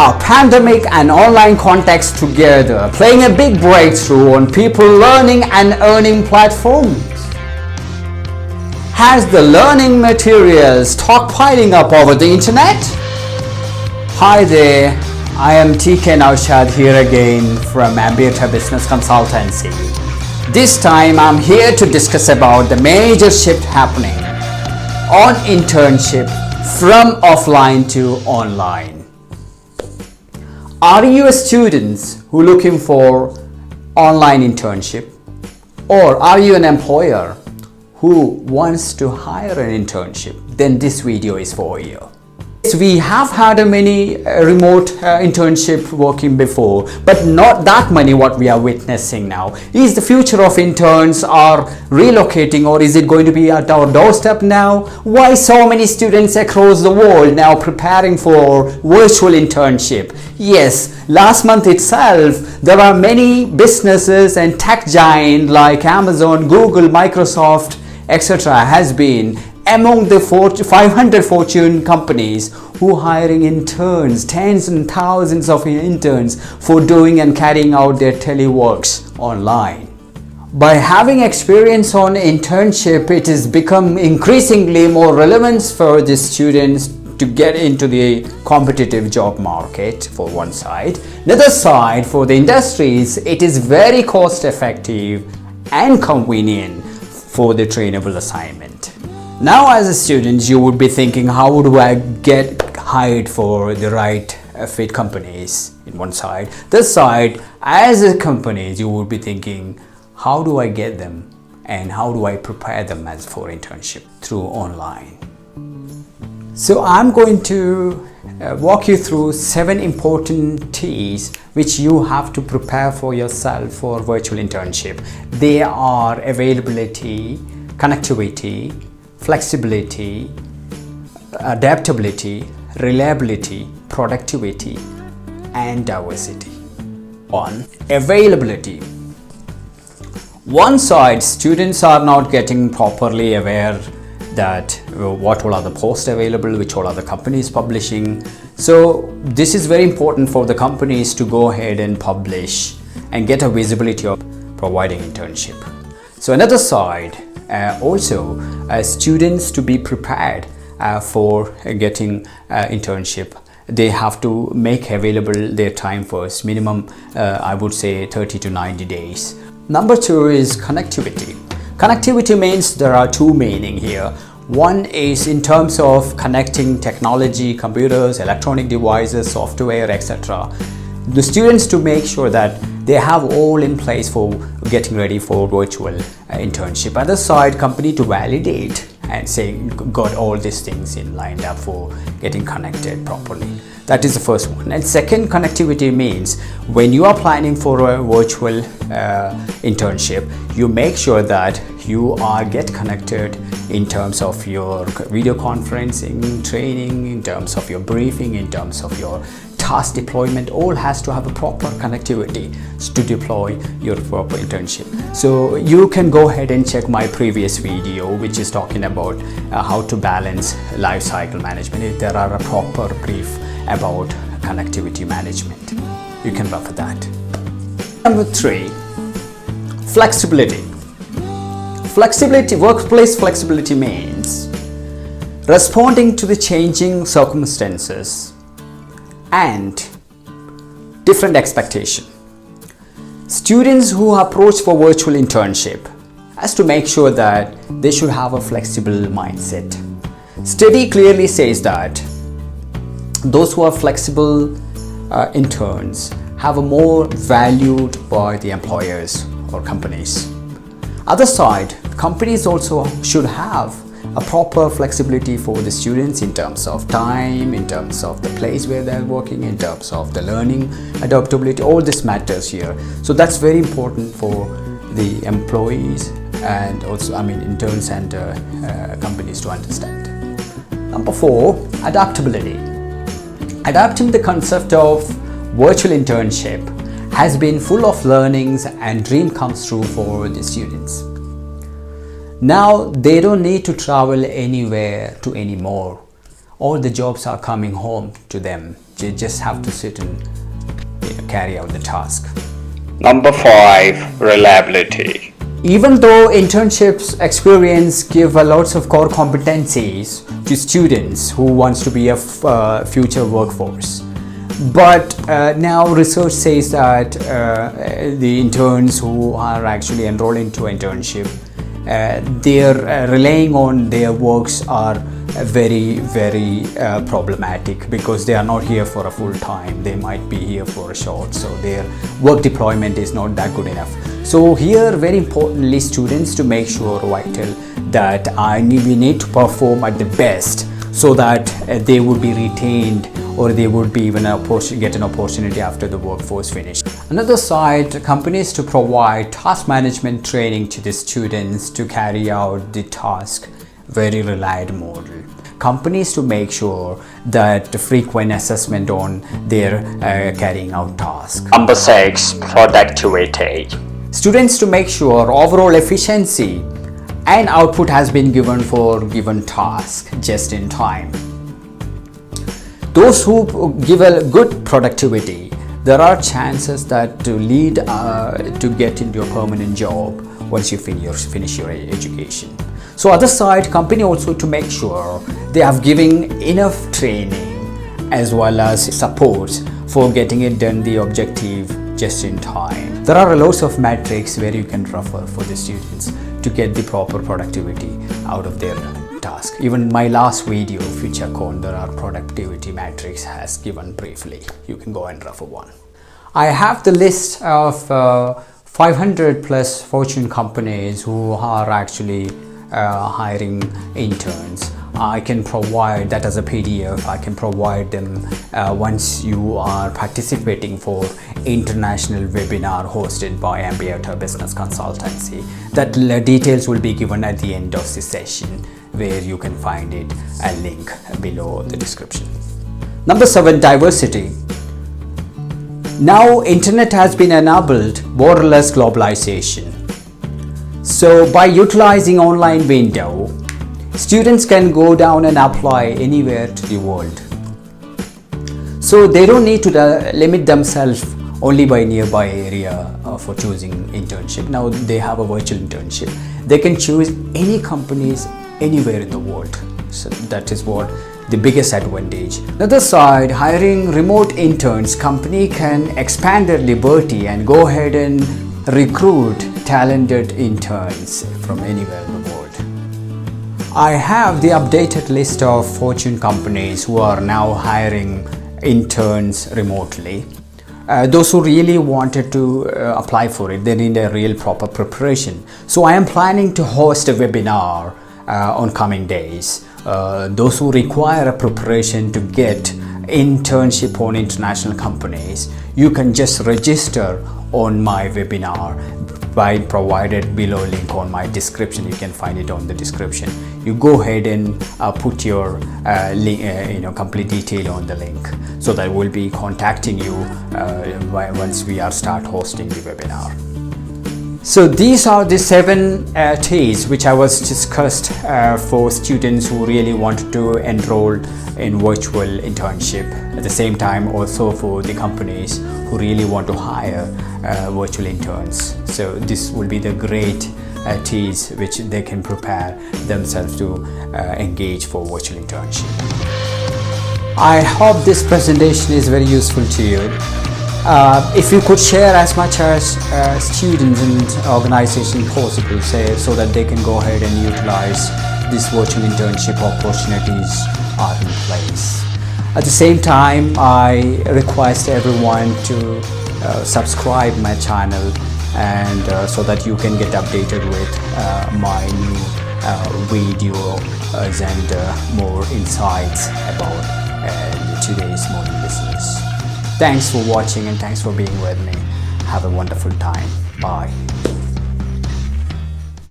A pandemic and online context together, playing a big breakthrough on people learning and earning platforms. Has the learning materials stockpiling up over the internet? Hi there, I am TK Naushad here again from Anbieter Business Consultancy. This time I'm here to discuss about the major shift happening on internship from offline to online. Are you a student who looking for online internship, or are you an employer who wants to hire an internship? Then this video is for you. We have had many remote internship working before, but not that many what we are witnessing now. Is the future of interns are relocating, or is it going to be at our doorstep now? Why so many students across the world now preparing for virtual internship? Yes, last month itself there are many businesses and tech giants like Amazon, Google, Microsoft, etc. has been among the 500 Fortune companies who hiring interns, tens and thousands of interns for doing and carrying out their teleworks online. By having experience on internship, it has become increasingly more relevant for the students to get into the competitive job market for one side. Another side, for the industries, it is very cost effective and convenient for the trainable assignment. Now as a student, you would be thinking, how do I get hired for the right fit companies in one side. This side, as a company, you would be thinking, how do I get them and how do I prepare them as for internship through online. So I'm going to walk you through 7 important T's which you have to prepare for yourself for virtual internship. They are availability, connectivity, flexibility, adaptability, reliability, productivity, and diversity. 1. Availability. One side, students are not getting properly aware that what all are the posts available, which all are the companies publishing. So this is very important for the companies to go ahead and publish and get a visibility of providing internship. So another side, also students to be prepared for getting internship. They have to make available their time first, minimum I would say 30 to 90 days. Number 2 is connectivity. Connectivity means there are 2 meaning here. One is in terms of connecting technology, computers, electronic devices, software, etc. The students to make sure that they have all in place for getting ready for virtual internship. Other side, company to validate and say got all these things in lined up for getting connected properly. That is the first one. And second, connectivity means when you are planning for a virtual internship, you make sure that you are get connected in terms of your video conferencing, training, in terms of your briefing, in terms of your task deployment. All has to have a proper connectivity to deploy your proper internship. So you can go ahead and check my previous video which is talking about how to balance life cycle management. If there are a proper brief about connectivity management, you can refer that. Number 3, flexibility. Flexibility, workplace flexibility means responding to the changing circumstances and different expectation. Students who approach for virtual internship has to make sure that they should have a flexible mindset. Study clearly says that those who are flexible interns have a more valued by the employers or companies. Other side, companies also should have a proper flexibility for the students in terms of time, in terms of the place where they're working, in terms of the learning, adaptability. All this matters here. So that's very important for the employees and also interns and companies to understand. Number 4, adaptability. Adapting the concept of virtual internship has been full of learnings and dream comes true for the students. Now they don't need to travel anywhere to anymore. all the jobs are coming home to them. They just have to sit and carry out the task. Number 5, reliability. Even though internships experience give lots of core competencies to students who wants to be a future workforce, but now research says that the interns who are actually enrolled into internship, they're relying on their works are very problematic, because they are not here for a full time. They might be here for a short, so their work deployment is not that good enough. So here, very importantly, students to make sure vital that we need to perform at the best, so that they would be retained, or they would be even get an opportunity after the workforce finish. Another side, companies to provide task management training to the students to carry out the task, very relied model. Companies to make sure that frequent assessment on their carrying out tasks. Number 6, productivity. Students to make sure overall efficiency and output has been given for given task just in time. Those who give a good productivity, there are chances that to lead to get into a permanent job once you finish your education. So other side, company also to make sure they have giving enough training as well as support for getting it done the objective just in time. There are lots of metrics where you can refer for the students to get the proper productivity out of their task. Even my last video, FutureCon, there are productivity metrics has given briefly. You can go and refer one. I have the list of 500 plus Fortune companies who are actually hiring interns. I can provide that as a PDF. I can provide them once you are participating for international webinar hosted by Anbieter Business Consultancy. That details will be given at the end of the session, where you can find it, a link below the description. Number 7, diversity. Now internet has been enabled borderless globalization. So by utilizing online window, students can go down and apply anywhere to the world. So they don't need to limit themselves only by nearby area for choosing internship. Now they have a virtual internship. They can choose any companies anywhere in the world. So that is what the biggest advantage. Another side, hiring remote interns, company can expand their liberty and go ahead and recruit talented interns from anywhere in the world. I have the updated list of Fortune companies who are now hiring interns remotely. Those who really wanted to apply for it, they need a real proper preparation. So I am planning to host a webinar on coming days. Those who require a preparation to get internship on international companies, you can just register on my webinar by provided below link on my description. You can find it on the description. You go ahead and put your complete detail on the link, so that we'll be contacting you once we start hosting the webinar. So these are the 7 T's which I was discussed for students who really wanted to enroll in virtual internship. At the same time, also for the companies who really want to hire virtual interns. So this will be the great T's which they can prepare themselves to engage for virtual internship. I hope this presentation is very useful to you. If you could share as much as students and organization possible, so that they can go ahead and utilize these virtual internship opportunities are in place. At the same time, I request everyone to subscribe my channel, and so that you can get updated with my new videos and more insights about today's modern business. Thanks for watching and thanks for being with me. Have a wonderful time. Bye.